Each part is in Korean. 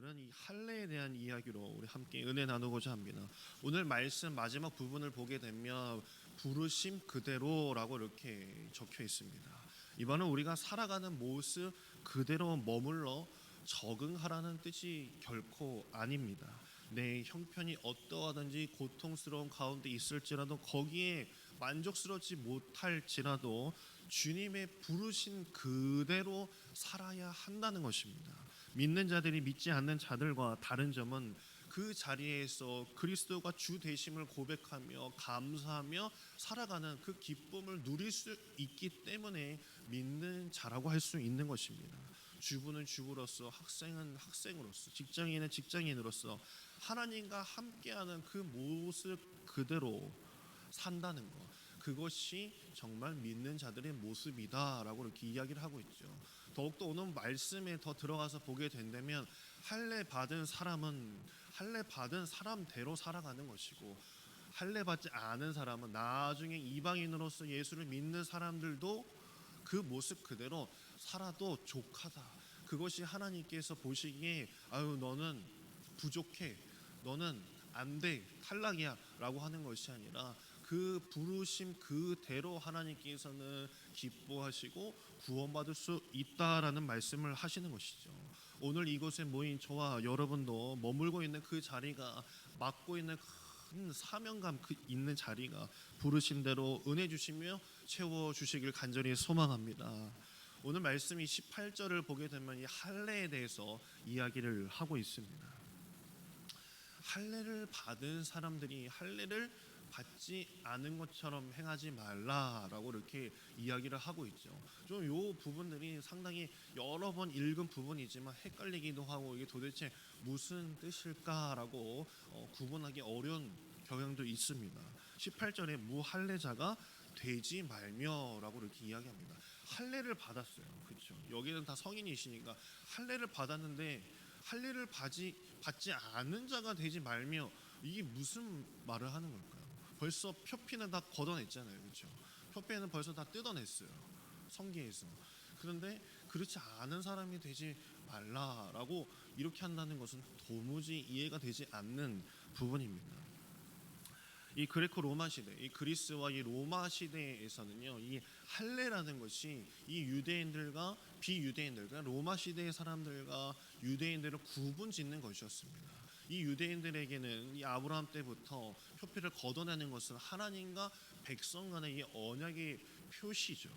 오늘은 이 할례에 대한 이야기로 우리 함께 은혜 나누고자 합니다. 오늘 말씀 마지막 부분을 보게 되면 부르심 그대로라고 이렇게 적혀 있습니다. 이번은 우리가 살아가는 모습 그대로 머물러 적응하라는 뜻이 결코 아닙니다. 내 형편이 어떠하든지 고통스러운 가운데 있을지라도 거기에 만족스럽지 못할지라도 주님의 부르신 그대로 살아야 한다는 것입니다. 믿는 자들이 믿지 않는 자들과 다른 점은 그 자리에서 그리스도가 주 되심을 고백하며 감사하며 살아가는 그 기쁨을 누릴 수 있기 때문에 믿는 자라고 할 수 있는 것입니다. 주부는 주부로서, 학생은 학생으로서, 직장인은 직장인으로서 하나님과 함께하는 그 모습 그대로 산다는 것, 그것이 정말 믿는 자들의 모습이다라고 이렇게 이야기를 하고 있죠. 더욱더 오늘 말씀에 더 들어가서 보게 된다면 할례 받은 사람은 할례 받은 사람대로 살아가는 것이고, 할례 받지 않은 사람은 나중에 이방인으로서 예수를 믿는 사람들도 그 모습 그대로 살아도 족하다. 그것이 하나님께서 보시기에 아유 너는 부족해, 너는 안 돼, 탈락이야 라고 하는 것이 아니라 그 부르심 그대로 하나님께서는 기뻐하시고 구원받을 수 있다라는 말씀을 하시는 것이죠. 오늘 이곳에 모인 저와 여러분도 머물고 있는 그 자리가, 맡고 있는 큰 사명감 있는 자리가 부르신 대로 은혜 주시며 채워주시길 간절히 소망합니다. 오늘 말씀 28절을 보게 되면 이 할례에 대해서 이야기를 하고 있습니다. 할례를 받은 사람들이 할례를 받지 않은 것처럼 행하지 말라라고 이렇게 이야기를 하고 있죠. 좀 요 부분들이 상당히 여러 번 읽은 부분이지만 헷갈리기도 하고 이게 도대체 무슨 뜻일까라고 구분하기 어려운 경향도 있습니다. 18절에 무할례자가 되지 말며라고 이렇게 이야기합니다. 할례를 받았어요. 그렇죠. 여기는 다 성인이시니까 할례를 받았는데 할례를 받지 않은 자가 되지 말며, 이게 무슨 말을 하는 걸까요? 벌써 표피는 다 걷어냈잖아요. 그렇죠? 표피는 벌써 다 뜯어냈어요. 성기에서. 그런데 그렇지 않은 사람이 되지 말라라고 이렇게 한다는 것은 도무지 이해가 되지 않는 부분입니다. 이 그레코 로마 시대, 이 그리스와 이 로마 시대에서는요, 이 할례라는 것이 이 유대인들과 비유대인들과 로마 시대의 사람들과 유대인들을 구분짓는 것이었습니다. 이 유대인들에게는 이 아브라함 때부터 표피를 걷어내는 것은 하나님과 백성 간의 이 언약의 표시죠.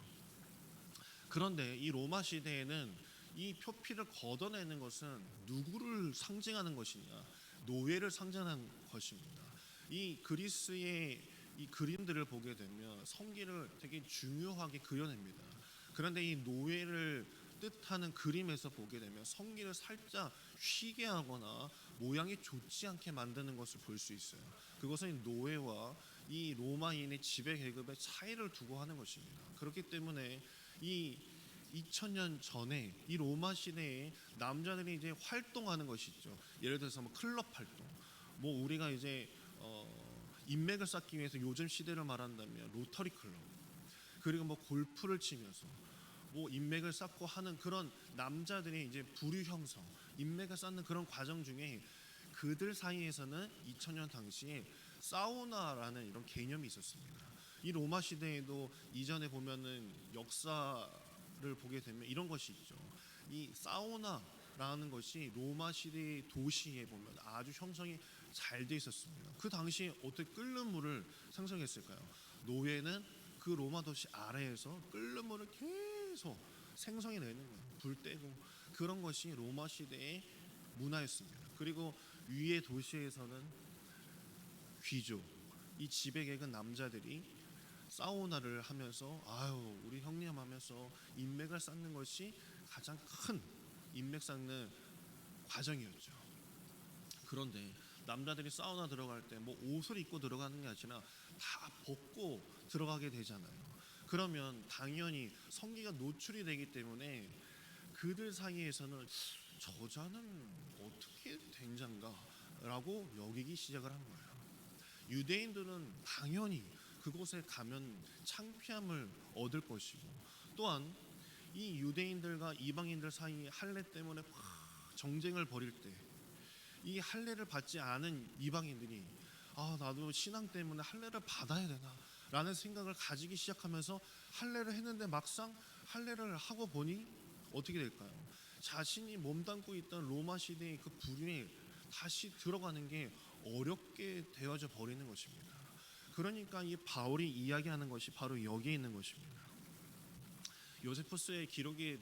그런데 이 로마 시대에는 이 표피를 걷어내는 것은 누구를 상징하는 것이냐? 노예를 상징하는 것입니다. 이 그리스의 이 그림들을 보게 되면 성기를 되게 중요하게 그려냅니다. 그런데 이 노예를 뜻하는 그림에서 보게 되면 성기를 살짝 휘게 하거나 모양이 좋지 않게 만드는 것을 볼 수 있어요. 그것은 노예와 이 로마인의 지배 계급의 차이를 두고 하는 것입니다. 그렇기 때문에 이 2000년 전에 이 로마 시대에 남자들이 이제 활동하는 것이죠. 예를 들어서 뭐 클럽 활동, 뭐 우리가 이제 인맥을 쌓기 위해서 요즘 시대를 말한다면 로터리 클럽, 그리고 뭐 골프를 치면서 뭐 인맥을 쌓고 하는 그런 남자들의 이제 부류 형성, 인맥을 쌓는 그런 과정 중에 그들 사이에서는 2000년 당시에 사우나라는 이런 개념이 있었습니다. 이 로마 시대에도 이전에 보면은 역사를 보게 되면 이런 것이 있죠. 이 사우나라는 것이 로마 시대의 도시에 보면 아주 형성이 잘 돼 있었습니다. 그 당시에 어떻게 끓는 물을 생성했을까요? 노예는 그 로마 도시 아래에서 끓는 물을 계속 생성해내는 거예요. 불 떼고. 그런 것이 로마 시대의 문화였습니다. 그리고 위의 도시에서는 귀족, 이 지배계급 남자들이 사우나를 하면서 아유 우리 형님 하면서 인맥을 쌓는 것이 가장 큰 인맥 쌓는 과정이었죠. 그런데 남자들이 사우나 들어갈 때 뭐 옷을 입고 들어가는 게 아니라 다 벗고 들어가게 되잖아요. 그러면 당연히 성기가 노출이 되기 때문에 그들 사이에서는 저자는 어떻게 된 자인가 라고 여기기 시작을 한 거예요. 유대인들은 당연히 그곳에 가면 창피함을 얻을 것이고, 또한 이 유대인들과 이방인들 사이 할례 때문에 정쟁을 벌일 때 이 할례를 받지 않은 이방인들이 나도 신앙 때문에 할례를 받아야 되나 라는 생각을 가지기 시작하면서 할례를 했는데 막상 할례를 하고 보니 어떻게 될까요? 자신이 몸담고 있던 로마 시대의 그 불륜에 다시 들어가는 게 어렵게 되어져 버리는 것입니다. 그러니까 이 바울이 이야기하는 것이 바로 여기에 있는 것입니다. 요세푸스의 기록에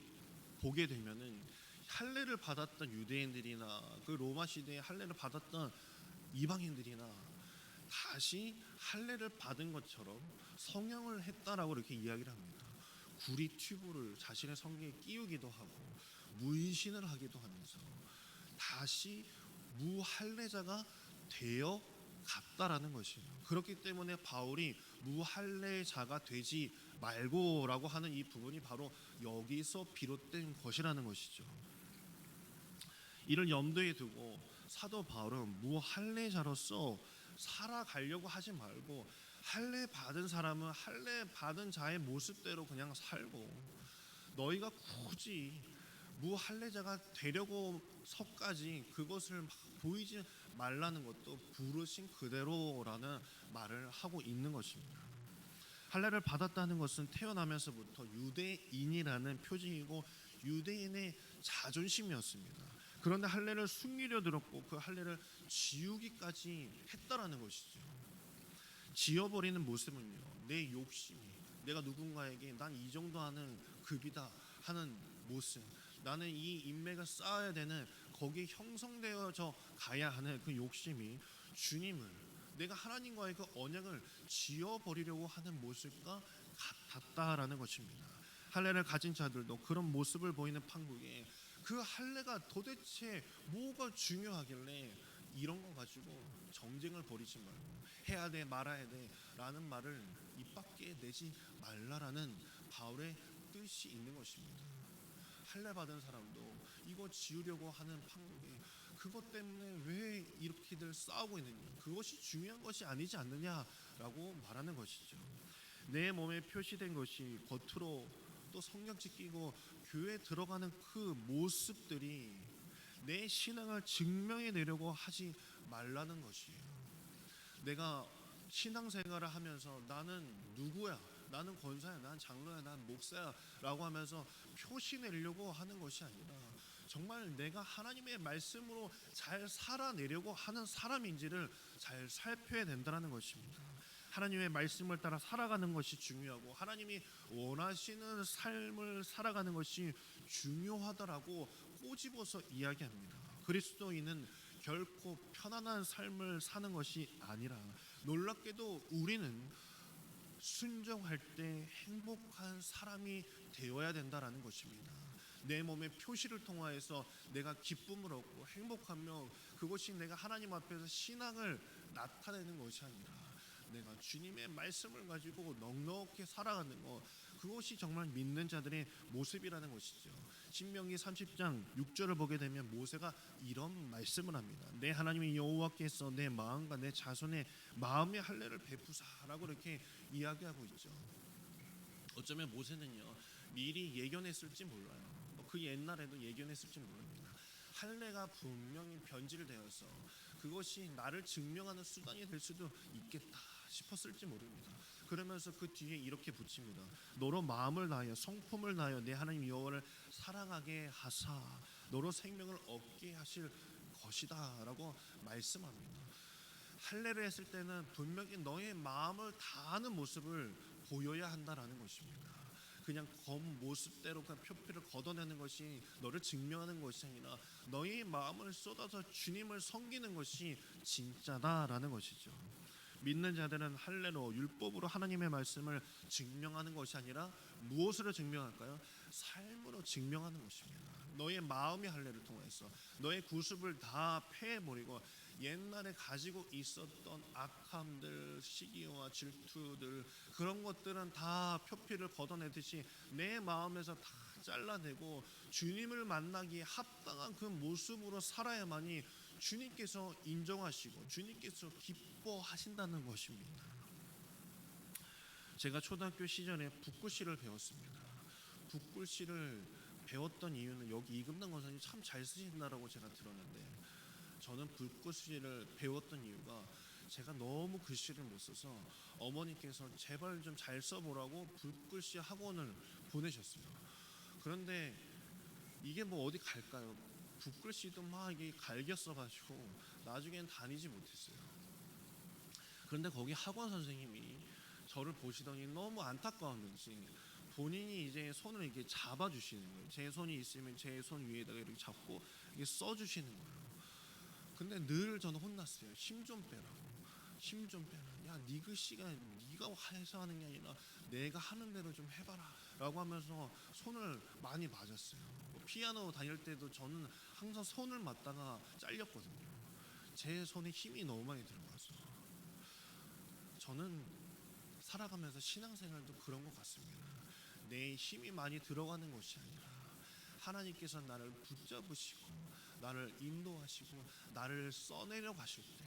보게 되면은 할례를 받았던 유대인들이나 그 로마 시대에 할례를 받았던 이방인들이나 다시 할례를 받은 것처럼 성형을 했다라고 이렇게 이야기를 합니다. 구리 튜브를 자신의 성기에 끼우기도 하고 문신을 하기도 하면서 다시 무할례자가 되어 갔다라는 것이에요. 그렇기 때문에 바울이 무할례자가 되지 말고라고 하는 이 부분이 바로 여기서 비롯된 것이라는 것이죠. 이를 염두에 두고 사도 바울은 무할례자로서 살아가려고 하지 말고 할례 받은 사람은 할례 받은 자의 모습대로 그냥 살고 너희가 굳이 무할례자가 되려고 서까지 그것을 막 보이지 말라는 것도 부르신 그대로라는 말을 하고 있는 것입니다. 할례를 받았다는 것은 태어나면서부터 유대인이라는 표징이고 유대인의 자존심이었습니다. 그런데 할례를 숨기려 들었고 그 할례를 지우기까지 했다라는 것이죠. 지워버리는 모습은요, 내 욕심이 내가 누군가에게 난 이 정도 하는 급이다 하는 모습, 나는 이 인맥을 쌓아야 되는 거기에 형성되어져 가야 하는 그 욕심이 주님을, 내가 하나님과의 그 언약을 지워버리려고 하는 모습과 같았다라는 것입니다. 할례를 가진 자들도 그런 모습을 보이는 판국에 그 할례가 도대체 뭐가 중요하길래 이런 거 가지고 정쟁을 벌이지 말고 해야 돼 말아야 돼 라는 말을 입 밖에 내지 말라라는 바울의 뜻이 있는 것입니다. 할례 받은 사람도 이거 지우려고 하는 판국에 그것 때문에 왜 이렇게들 싸우고 있느냐, 그것이 중요한 것이 아니지 않느냐라고 말하는 것이죠. 내 몸에 표시된 것이 겉으로 또 성경 지키고 교회에 들어가는 그 모습들이 내 신앙을 증명해내려고 하지 말라는 것이에요. 내가 신앙생활을 하면서 나는 누구야, 나는 권사야, 나는 장로야, 나는 목사야 라고 하면서 표시내려고 하는 것이 아니라 정말 내가 하나님의 말씀으로 잘 살아내려고 하는 사람인지를 잘 살펴야 된다는 것입니다. 하나님의 말씀을 따라 살아가는 것이 중요하고 하나님이 원하시는 삶을 살아가는 것이 중요하다라고 꼬집어서 이야기합니다. 그리스도인은 결코 편안한 삶을 사는 것이 아니라 놀랍게도 우리는 순종할 때 행복한 사람이 되어야 된다라는 것입니다. 내 몸의 표시를 통하여서 내가 기쁨을 얻고 행복하며 그것이 내가 하나님 앞에서 신앙을 나타내는 것이 아니라 내가 주님의 말씀을 가지고 넉넉히 살아가는 것, 그것이 정말 믿는 자들의 모습이라는 것이죠. 신명기 30장 6절을 보게 되면 모세가 이런 말씀을 합니다. 내 하나님의 여호와께서 내 마음과 내 자손의 마음의 할례를 베푸사라고 이렇게 이야기하고 있죠. 어쩌면 모세는요 미리 예견했을지 몰라요. 그 옛날에도 예견했을지 모릅니다. 할례가 분명히 변질되어서 그것이 나를 증명하는 수단이 될 수도 있겠다 싶었을지 모릅니다. 그러면서 그 뒤에 이렇게 붙입니다. 너로 마음을 다하여 성품을 다하여 내 하나님 여호와를 사랑하게 하사 너로 생명을 얻게 하실 것이다 라고 말씀합니다. 할례를 했을 때는 분명히 너의 마음을 다하는 모습을 보여야 한다라는 것입니다. 그냥 겉모습대로 그냥 표피를 걷어내는 것이 너를 증명하는 것이 아니라 너의 마음을 쏟아서 주님을 섬기는 것이 진짜다라는 것이죠. 믿는 자들은 할례로 율법으로 하나님의 말씀을 증명하는 것이 아니라 무엇으로 증명할까요? 삶으로 증명하는 것입니다. 너의 마음의 할례를 통해서 너의 구습을 다 패해버리고 옛날에 가지고 있었던 악함들, 시기와 질투들, 그런 것들은 다 표피를 걷어내듯이 내 마음에서 다 잘라내고 주님을 만나기에 합당한 그 모습으로 살아야만이 주님께서 인정하시고 주님께서 기뻐하신다는 것입니다. 제가 초등학교 시절에 붓글씨를 배웠습니다. 붓글씨를 배웠던 이유는 여기 이금남 권사님 참 잘 쓰신다라고 제가 들었는데 저는 불글씨를 배웠던 이유가 제가 너무 글씨를 못 써서 어머니께서 제발 좀 잘 써보라고 불글씨 학원을 보내셨어요. 그런데 이게 뭐 어디 갈까요? 붓글씨도 막 이게 갈겨 써가지고 나중엔 다니지 못했어요. 그런데 거기 학원 선생님이 저를 보시더니 너무 안타까웠는지 본인이 이제 손을 이렇게 잡아주시는 거예요. 제 손이 있으면 제 손 위에다가 이렇게 잡고 이게 써주시는 거예요. 근데 늘 저는 혼났어요. 힘 좀 빼라고. 힘 좀 빼라. 야, 네 글씨가 네가 해서 하는 게 아니라 내가 하는 대로 좀 해봐라. 라고 하면서 손을 많이 맞았어요. 피아노 다닐 때도 저는 항상 손을 맞다가 잘렸거든요. 제 손에 힘이 너무 많이 들어가서 저는 살아가면서 신앙생활도 그런 것 같습니다. 내 힘이 많이 들어가는 것이 아니라 하나님께서 나를 붙잡으시고 나를 인도하시고 나를 써내려 가실 때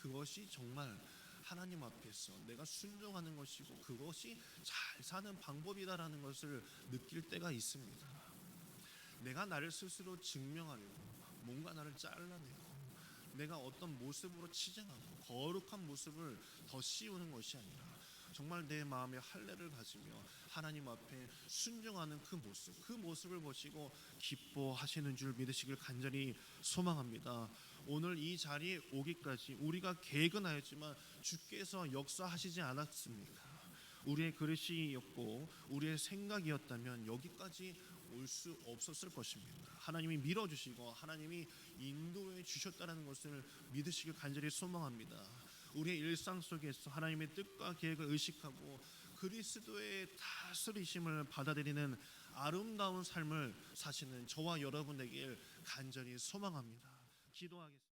그것이 정말 하나님 앞에서 내가 순종하는 것이고 그것이 잘 사는 방법이다라는 것을 느낄 때가 있습니다. 내가 나를 스스로 증명하려고 뭔가 나를 잘라내고 내가 어떤 모습으로 치장하고 거룩한 모습을 더 씌우는 것이 아니라 정말 내 마음에 할례를 가지며 하나님 앞에 순종하는 그 모습을 보시고 기뻐하시는 줄 믿으시길 간절히 소망합니다. 오늘 이 자리에 오기까지 우리가 계획은 하였지만 주께서 역사하시지 않았습니까? 우리의 그릇이었고 우리의 생각이었다면 여기까지 올 수 없었을 것입니다. 하나님이 밀어주시고 하나님이 인도해 주셨다는 것을 믿으시길 간절히 소망합니다. 우리의 일상 속에서 하나님의 뜻과 계획을 의식하고 그리스도의 다스리심을 받아들이는 아름다운 삶을 사시는 저와 여러분 되길 간절히 소망합니다. 기도하겠습니다.